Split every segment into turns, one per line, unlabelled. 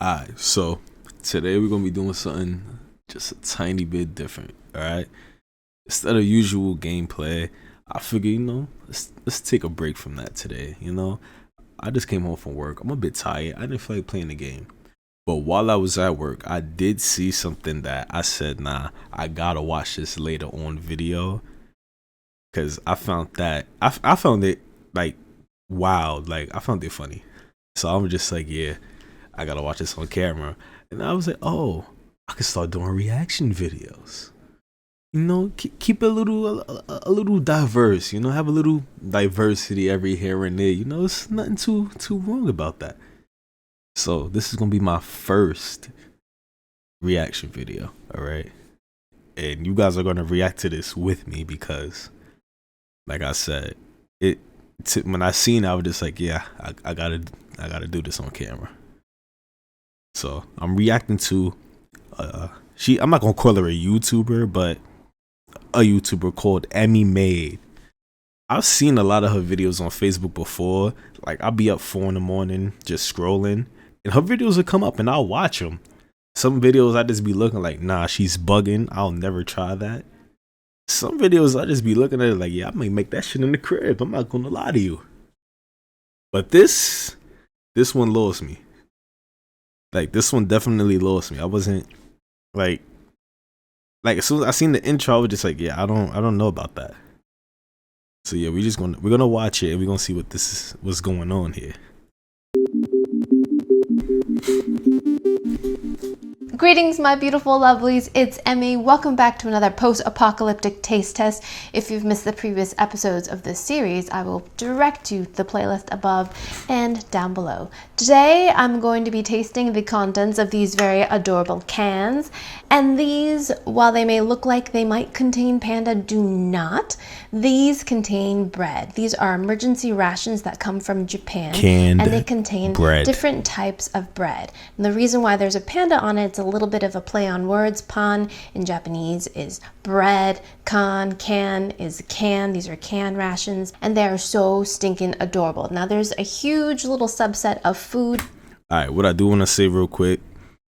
Alright, so today we're gonna be doing something just a tiny bit different. Alright, instead of usual gameplay, I figure let's take a break from that today. I just came home from work. I'm a bit tired. I didn't feel like playing the game. But while I was at work, I did see something that I said, nah, I gotta watch this later on video, because I found that I found it like wild. Like I found it funny. So I'm just like, yeah, I gotta watch this on camera. And I was like, oh, I could start doing reaction videos. Keep it a little diverse. Have a little diversity every here and there. It's nothing too wrong about that. So this is gonna be my first reaction video. All right, and you guys are gonna react to this with me because, like I said, when I seen it, I was just like, yeah, I gotta do this on camera. So I'm reacting to I'm not gonna call her a YouTuber, but a YouTuber called Emmymade. I've seen a lot of her videos on Facebook before. Like I'll be up 4 in the morning just scrolling, and her videos will come up, and I'll watch them. Some videos I just be looking like, nah, she's bugging. I'll never try that. Some videos I just be looking at it like, yeah, I might make that shit in the crib. I'm not gonna lie to you. But this one lost me. Like this one definitely lost me. I wasn't like as soon as I seen the intro, I was just like, yeah, I don't know about that. So yeah, we're gonna watch it and we're gonna see what's going on here.
Greetings, my beautiful lovelies. It's Emmy. Welcome back to another post-apocalyptic taste test. If you've missed the previous episodes of this series, I will direct you to the playlist above and down below. Today, I'm going to be tasting the contents of these very adorable cans. And these, while they may look like they might contain panda, do not. These contain bread. These are emergency rations that come from Japan.
Canned
and they contain
bread.
Different types of bread. And the reason why there's a panda on it, it's a little bit of a play on words. Pan in Japanese is bread. Can is can. These are canned rations. And they are so stinking adorable. Now there's a huge little subset of food.
Alright, what I do want to say real quick,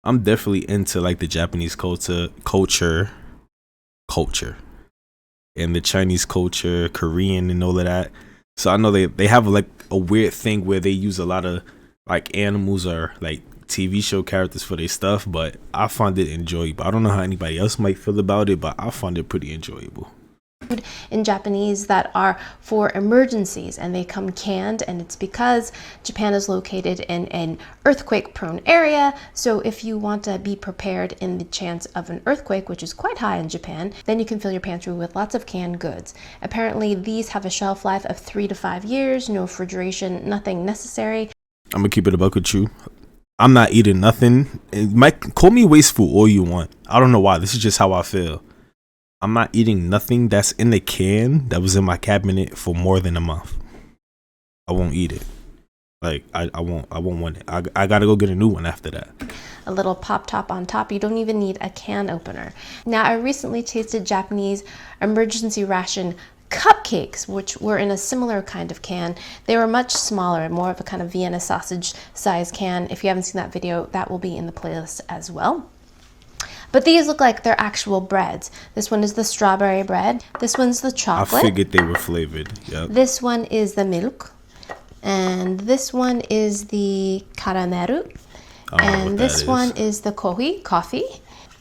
I'm definitely into like the Japanese culture, and the Chinese culture, Korean and all of that. So I know they have like a weird thing where they use a lot of like animals or like TV show characters for their stuff, but I find it enjoyable. I don't know how anybody else might feel about it, but I find it pretty enjoyable.
In Japanese that are for emergencies, and they come canned, and it's because Japan is located in an earthquake prone area. So if you want to be prepared in the chance of an earthquake, which is quite high in Japan, then you can fill your pantry with lots of canned goods. Apparently these have a shelf life of 3 to 5 years, no refrigeration, nothing necessary.
I'm gonna keep it a buck with you. I'm not eating nothing. It might call me wasteful all you want. I don't know why. This is just how I feel. I'm not eating nothing that's in the can that was in my cabinet for more than a month. I won't eat it. Like I won't want it. I gotta go get a new one after that.
A little pop top on top. You don't even need a can opener. Now I recently tasted Japanese emergency ration cupcakes, which were in a similar kind of can. They were much smaller, more of a kind of Vienna sausage size can. If you haven't seen that video, that will be in the playlist as well. But these look like they're actual breads. This one is the strawberry bread. This one's the chocolate.
I figured they were flavored. Yep.
This one is the milk. And this one is the caramel. And this one is the coffee.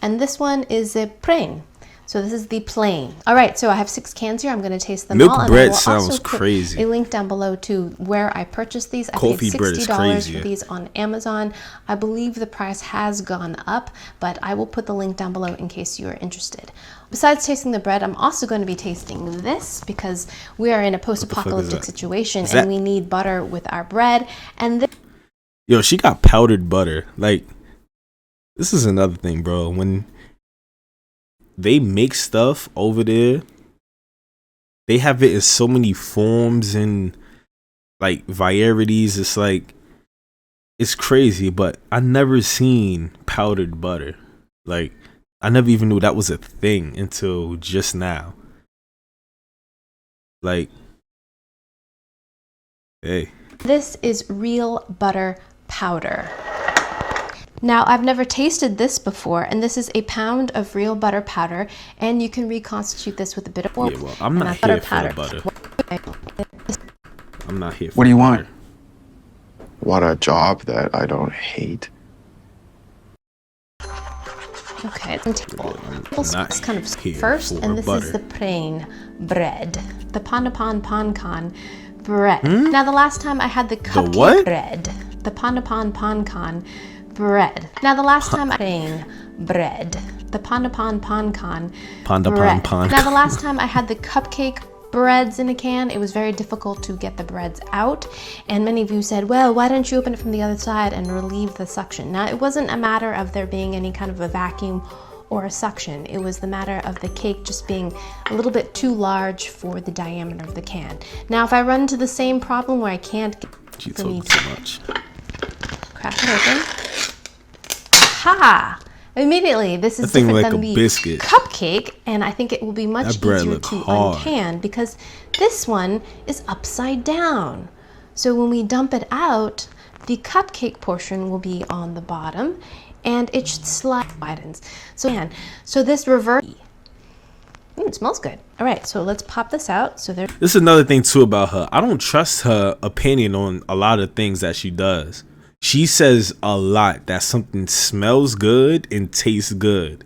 And this one is the plain. So this is the plain. All right, so I have 6 cans here. I'm going to taste them all.
Milk bread sounds crazy.
A link down below to where I purchased these. I paid $60 for these on Amazon. I believe the price has gone up, but I will put the link down below in case you are interested. Besides tasting the bread, I'm also going to be tasting this because we are in a post-apocalyptic situation and we need butter with our bread. And
yo, she got powdered butter. Like, this is another thing, bro. When they make stuff over there, they have it in so many forms and like varieties. It's like, it's crazy, but I never seen powdered butter. Like, I never even knew that was a thing until just now. Like, hey.
This is real butter powder. Now, I've never tasted this before, and this is a pound of real butter powder, and you can reconstitute this with a bit of oil.
Yeah, well, I'm not here for the butter. I'm not here for
What do you
butter.
want? Want a job that I don't hate?
Okay, it's
Not
kind of
here
first,
for
and this
butter.
is the plain bread, the pan bread. Now, the last time I had the cupcake
what?
bread, the pan bread. Now, the last time I plain bread, the pan bread. Now, the last time I had the cupcake breads in a can, it was very difficult to get the breads out, and many of you said, well, why don't you open it from the other side and relieve the suction? Now, it wasn't a matter of there being any kind of a vacuum or a suction. It was the matter of the cake just being a little bit too large for the diameter of the can. Now, if I run into the same problem where I can't get
She
for me
told
to
too much.
crack it open, ha! Immediately, this is
That thing
different
like
than
a
the
biscuit.
cupcake, and I think it will be much
That bread
easier
look
to
hard.
uncan because this one is upside down. So when we dump it out, the cupcake portion will be on the bottom, and it should slide widens. So this reverse. It smells good. All right, so let's pop this out. So there.
This is another thing too about her. I don't trust her opinion on a lot of things that she does. She says a lot that something smells good and tastes good.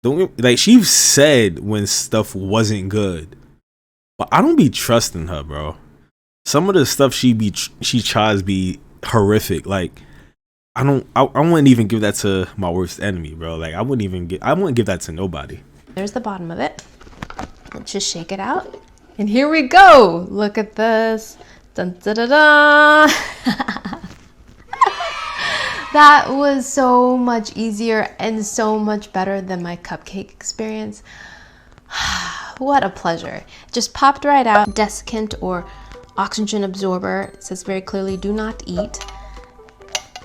Like she said when stuff wasn't good, but I don't be trusting her, bro. Some of the stuff she tries be horrific. Like I wouldn't even give that to my worst enemy, bro. Like I wouldn't give that to nobody.
There's the bottom of it. Let's just shake it out. And here we go. Look at this. Dun, da, da, da. That was so much easier and so much better than my cupcake experience. What a pleasure. Just popped right out. Desiccant or oxygen absorber. It says very clearly, do not eat.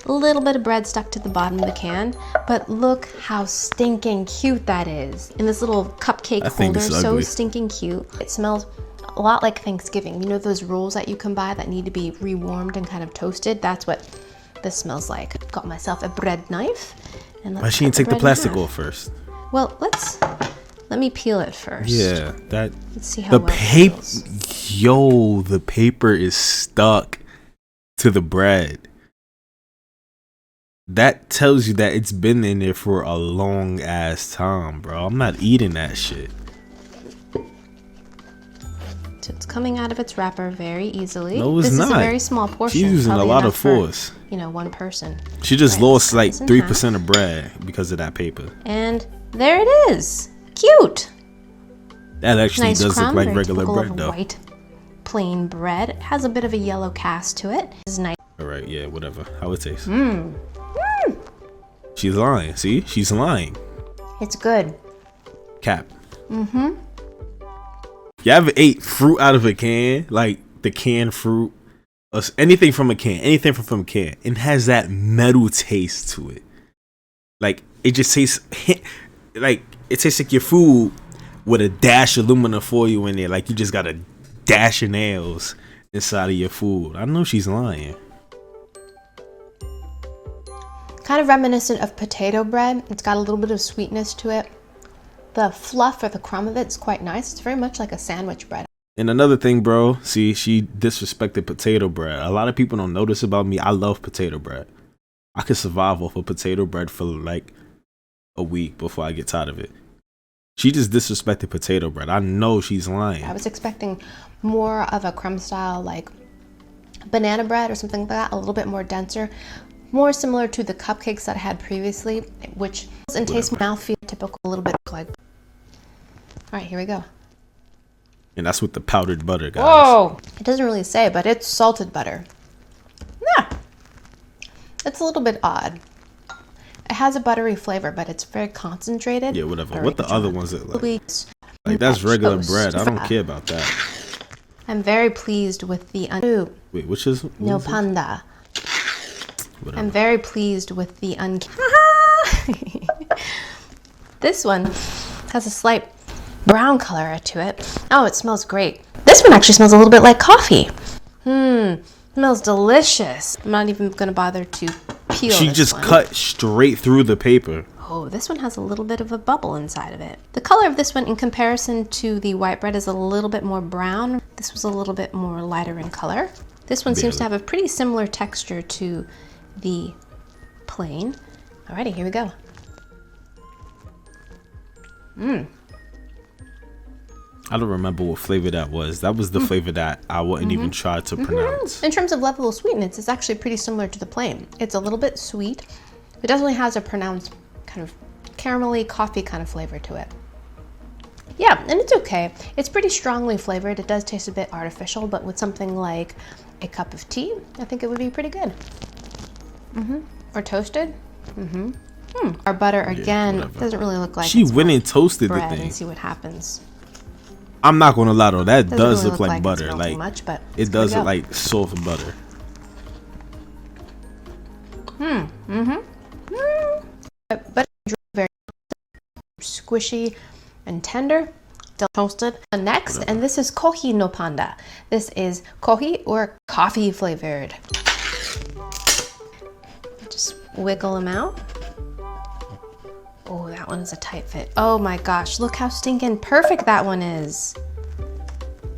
A little bit of bread stuck to the bottom of the can, but look how stinking cute that is. In this little cupcake holder, so stinking cute. It smells a lot like Thanksgiving. You know those rolls that you can buy that need to be rewarmed and kind of toasted? That's what this smells like. Got myself a bread knife. And let's
Why she didn't take the
bread in
plastic
half.
off first?
Well, let me peel it first.
Yeah, that.
Let's see how
The
well it
paper,
peels.
yo, the paper is stuck to the bread. That tells you that it's been in there for a long ass time, bro. I'm not eating that shit.
So it's coming out of its wrapper very easily.
No, it's
this
not.
is a very small portion.
She's using a
probably
lot of
enough for,
force.
you know, one person.
She just
Right,
lost like
let's cut this in
3% of bread because of that paper.
And there it is. Cute.
That actually
Nice
does
crumb,
look like
very
regular
typical
bread
of
though.
white plain bread. It has a bit of a yellow cast to it. It's nice.
Alright, yeah, whatever. How it tastes. She's lying. See? She's lying.
It's good.
Cap. You ever ate fruit out of a can? Like the canned fruit? Or anything from a can. Anything from a can. It has that metal taste to it. Like, it just tastes... Like, it tastes like your food with a dash of aluminum foil in there. Like, you just got a dash of nails inside of your food. I know she's lying.
Kind of reminiscent of potato bread. It's got a little bit of sweetness to it. The fluff or the crumb of it is quite nice. It's very much like a sandwich bread.
And another thing, bro, see, she disrespected potato bread. A lot of people don't notice about me. I love potato bread. I could survive off of potato bread for like a week before I get tired of it. She just disrespected potato bread. I know she's lying.
I was expecting more of a crumb style, like banana bread or something like that, a little bit more denser, more similar to the cupcakes that I had previously, which and taste mouthfeel typical, a little bit like. All right, here we go.
And that's with the powdered butter, guys.
Whoa! It doesn't really say, but it's salted butter. Yeah. It's a little bit odd. It has a buttery flavor, but it's very concentrated.
Yeah, whatever. What the other ones look like?
Like
That's regular bread. I don't care about that.
I'm very pleased with the
Wait, which is?
no panda.
Whatever.
I'm very pleased with the This one has a slight brown color to it. Oh, it smells great. This one actually smells a little bit like coffee. Smells delicious. I'm not even gonna bother to peel
She
this
just
one.
cut straight through the paper.
Oh, this one has a little bit of a bubble inside of it. The color of this one in comparison to the white bread is a little bit more brown. This was a little bit more lighter in color. This one seems to have a pretty similar texture to the plain. Alrighty, here we go.
I don't remember what flavor that was. That was the flavor that I wouldn't even try to pronounce.
In terms of level of sweetness, it's actually pretty similar to the plain. It's a little bit sweet. It definitely has a pronounced kind of caramelly coffee kind of flavor to it. Yeah, and it's okay. It's pretty strongly flavored. It does taste a bit artificial, but with something like a cup of tea, I think it would be pretty good. Or toasted. Our butter again doesn't really look like
She
it's
went and toasted the
bread
thing.
and see what happens.
I'm not gonna lie though, that
Doesn't
does
really
look like
it's
butter.
melting
Like
much, but
it does look like soft butter.
But very squishy and tender, still toasted. Next, and this is kohi no panda. This is kohi or coffee flavored. Just wiggle them out. Oh, that one is a tight fit. Oh my gosh, look how stinking perfect that one is.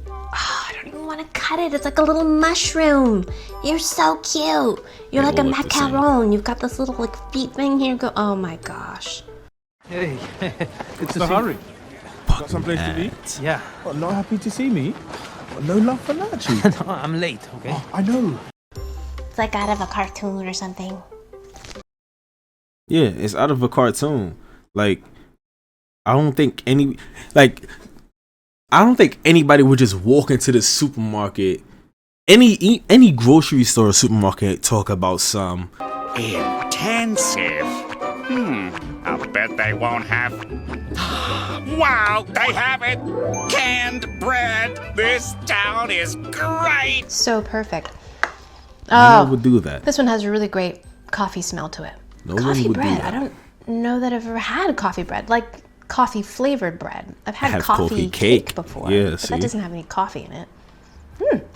Oh, I don't even want to cut it. It's like a little mushroom. You're so cute. You're like a macaron. You've got this little like feet thing here. Go. Oh my gosh.
Hey, it's a hurry. Got someplace to be? Yeah.
What, not happy to see me? Well, no love for Nachi.
No, I'm late, okay?
Oh, I know.
It's like out of a cartoon or something.
Yeah, it's out of a cartoon. Like, I don't think anybody would just walk into the supermarket, any grocery store or supermarket, talk about some
Intensive. I'll bet they won't have. Wow, they have it! Canned bread! This town is great!
So perfect.
no one would do that.
This one has a really great coffee smell to it.
No one
Coffee
would do
bread.
that.
I don't know that I've ever had coffee bread, like coffee flavored bread. I've had
have
coffee
coffee
cake
cake.
before,
Yeah,
but
see?
that doesn't have any coffee in it.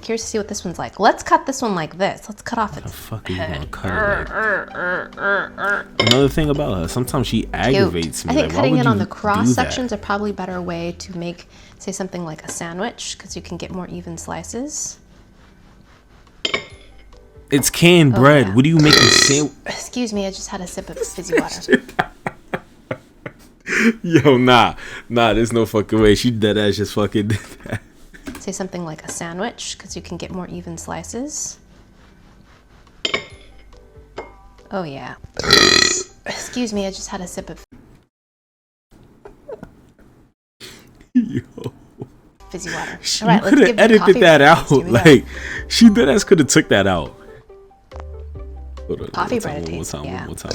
Curious to see what this one's like. Let's cut this one like this. Let's cut off its
Fuck you gonna cut it like? Another thing about her, sometimes she aggravates me.
I think
like, why
cutting
would
it on
you
the cross
do
sections
that?
are probably a better way to make, say, something like a sandwich, because you can get more even slices.
It's canned bread.
yeah.
What are you making sandwich?
Excuse me, I just had a sip of fizzy water.
Yo, nah, there's no fucking way. She dead ass just fucking did that.
Say something like a sandwich, because you can get more even slices. Oh yeah. Excuse me, I just had a sip of
Yo.
fizzy water.
You
All right, let's
could
give
have
the
edited
coffee
that
bread a
out.
taste. Here we go.
Like, she dead ass could have took that out. Hold on,
Coffee
one
bread
time,
a
one
taste,
time,
yeah.
one more time.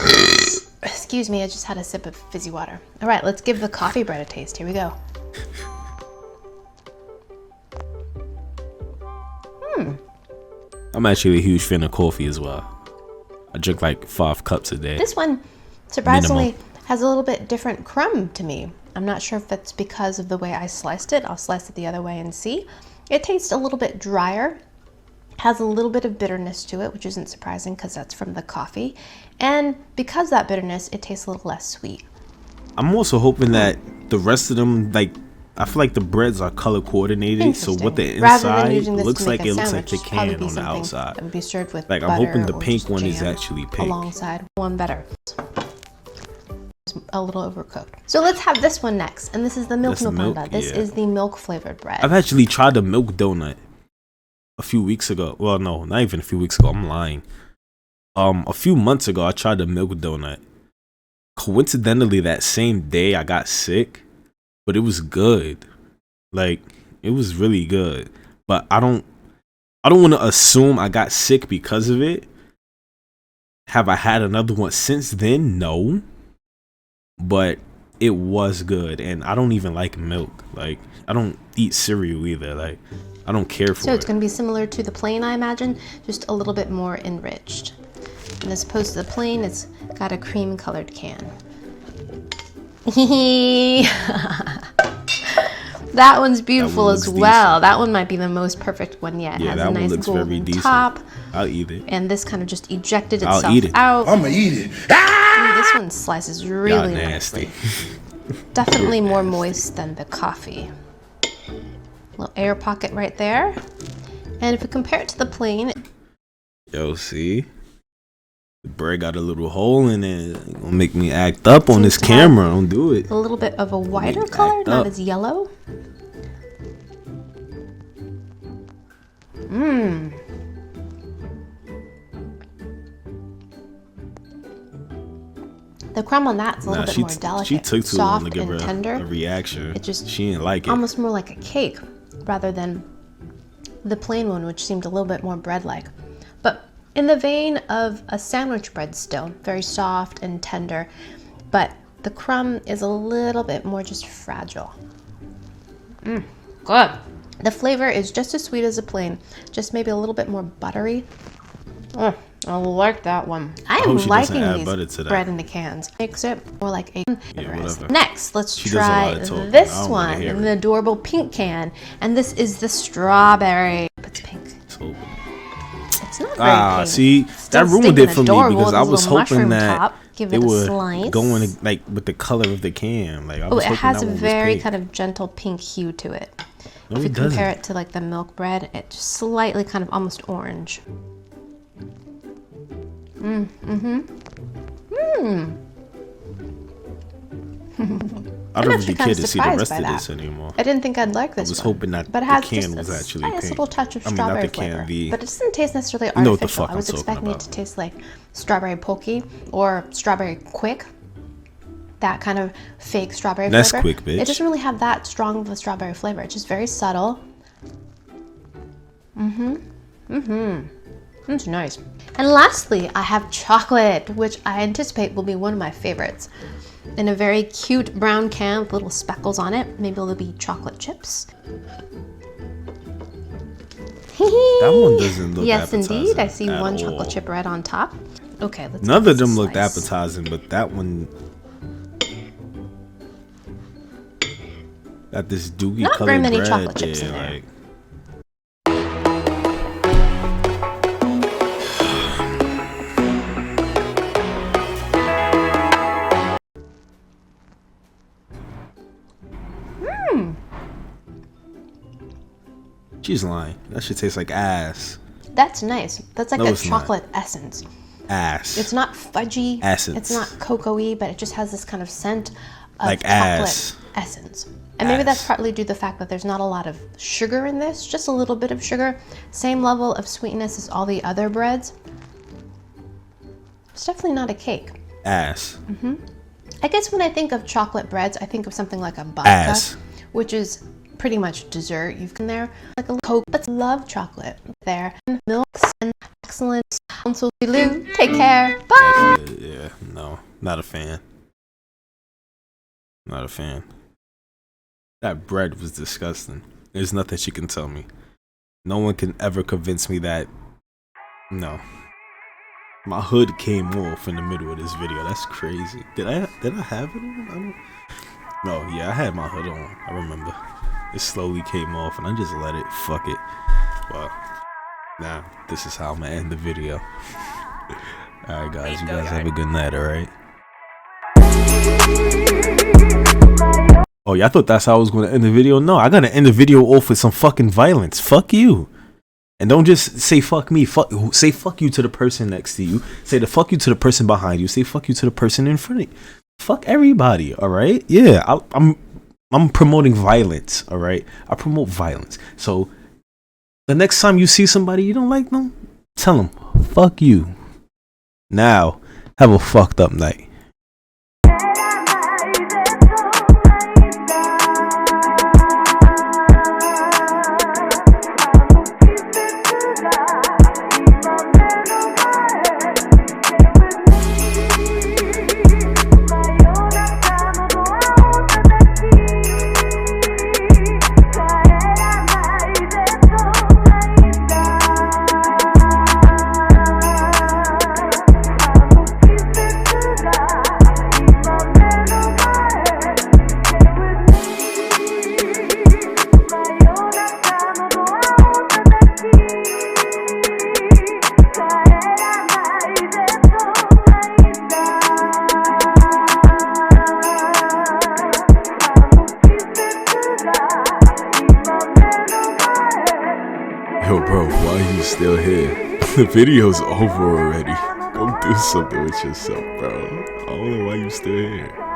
Excuse me, I just had a sip of fizzy water. All right, let's give the coffee bread a taste. Here we go.
I'm actually a huge fan of coffee as well. I drink like 5 cups a day.
This one, surprisingly,
Minimum.
has a little bit different crumb to me. I'm not sure if it's because of the way I sliced it. I'll slice it the other way and see. It tastes a little bit drier, has a little bit of bitterness to it, which isn't surprising because that's from the coffee. And because that bitterness, it tastes a little less sweet.
I'm also hoping that the rest of them, like, I feel like the breads are color coordinated, so what the
Interesting. Rather than
inside
using this
looks
to make
like,
a
it looks like
sandwich,
the
it'd probably
can
be
on the
something
outside.
That would be served with
Like, I'm
butter
hoping the
or
pink
just
one is
jam
actually pink.
alongside one better. It's a little overcooked. So let's have this one next, and this is the milk
That's the
no
milk,
panda. This
yeah.
is the milk flavored bread.
I've actually tried the milk donut a few weeks ago. Well, no, not even a few weeks ago. I'm lying. A few months ago, I tried the milk donut. Coincidentally, that same day I got sick, but it was good. Like, it was really good. But I don't want to assume I got sick because of it. Have I had another one since then? No. But it was good, and I don't even like milk. Like, I don't eat cereal either. Like, I don't care for
So it's
it.
going to be similar to the plain, I imagine, just a little bit more enriched. And as opposed to the plain, it's got a cream colored can. That one's beautiful
one
as
looks
well.
decent.
That one might be the most perfect one yet. It
Yeah,
has
that
a
one
nice
looks very
golden
decent.
top,
I'll eat it.
And this kind of just ejected
I'll
itself
eat it.
out.
I'ma eat it.
Ooh, this one slices really
Y'all nasty.
nicely. Definitely more moist than the coffee. Little air pocket right there. And if we compare it to the plain,
Yo, see? The bread got a little hole in it. It's gonna make me act up on this
Seems to
camera. Don't do it.
a little bit of a whiter
Make it
color,
act
not
up.
as yellow. The crumb on that's a little bit more delicate.
She took too long
soft
to give
and
her
tender.
a reaction.
It just
she didn't like it.
Almost more like a cake rather than the plain one, which seemed a little bit more bread-like. But in the vein of a sandwich bread still, very soft and tender, but the crumb is a little bit more just fragile. Good. The flavor is just as sweet as a plain, just maybe a little bit more buttery. I like that one. I am
hope she doesn't
liking
add butter
these
to that.
bread in the cans. Makes it more like a
whatever.
Next, let's
She does a lot
try
of talking. I
this
don't wanna
one
hear
in
it.
the adorable pink can. And this is the strawberry. It's pink.
It's open.
It's not very pink.
See,
Still
that ruined
stinking
it for me
adorable
because
with
I
this
was
little
hoping
mushroom
that
top. Give
they
it a
were
slice.
going like with the color of the can. Like I
Oh,
was
it
hoping
has
that
a
one was
very
pink.
kind of gentle pink hue to it.
No,
If you
it
compare
doesn't.
it to like the milk bread, it's slightly kind of almost orange.
I don't
actually
really care
kinda
to see the
surprised
rest
by
of
that.
this anymore.
I didn't think I'd like this
I was
one.
hoping that
but it
the
has
can
just
was
a
actually
nice
pink.
little touch of
I mean, not
strawberry
the can,
flavor.
the-
But it doesn't taste necessarily
You know what the
artificial.
fuck
I was
I'm talking
expecting it
about.
to taste like strawberry pokey or strawberry quick. That kind of fake strawberry
That's
flavor.
quick, bitch.
It doesn't really have that strong of a strawberry flavor. It's just very subtle. It's nice. And lastly, I have chocolate, which I anticipate will be one of my favorites. In a very cute brown can with little speckles on it. Maybe it'll be chocolate chips.
That one doesn't look
Yes,
appetizing
indeed. I see
at
one
all.
chocolate chip right on top. Okay, let's
None
give
of
this
them
a
looked
slice.
appetizing, but that one got this doogie
Not
colored
very many
bread.
chocolate chips
yeah,
in there.
like she's lying. That shit tastes like ass.
That's nice. That's like
No,
a
it's not.
chocolate essence.
Ass.
It's not fudgy.
Essence.
It's not cocoa-y, but it just has this kind of scent of
Like
chocolate
ass.
essence. And maybe that's
Ass.
partly due to the fact that there's not a lot of sugar in this, just a little bit of sugar. Same level of sweetness as all the other breads. It's definitely not a cake.
Ass.
I guess when I think of chocolate breads, I think of something like a babka,
Ass.
which is pretty much dessert. You've got there like a Coke, but love chocolate there. Milks and excellent. Council Lou, take care. Bye.
Yeah, no, not a fan. Not a fan. That bread was disgusting. There's nothing she can tell me. No one can ever convince me that. No. My hood came off in the middle of this video. That's crazy. Did I have it on? I don't. No, yeah, I had my hood on. I remember. It slowly came off, and I just let it. Fuck it. Well, now this is how I'm gonna end the video. All right, guys. You guys have a good night. All right. Oh, yeah, I thought that's how I was going to end the video. No, I got to end the video off with some fucking violence. Fuck you. And don't just say fuck me. Say fuck you to the person next to you. Say the fuck you to the person behind you. Say fuck you to the person in front of you. Fuck everybody, all right? Yeah, I'm promoting violence, all right? I promote violence. So the next time you see somebody you don't like them, tell them, fuck you. Now, have a fucked up night.
Bye.
Yo, bro, why are you still here? The video's over already. Go do something with yourself, bro. I don't know why you still here.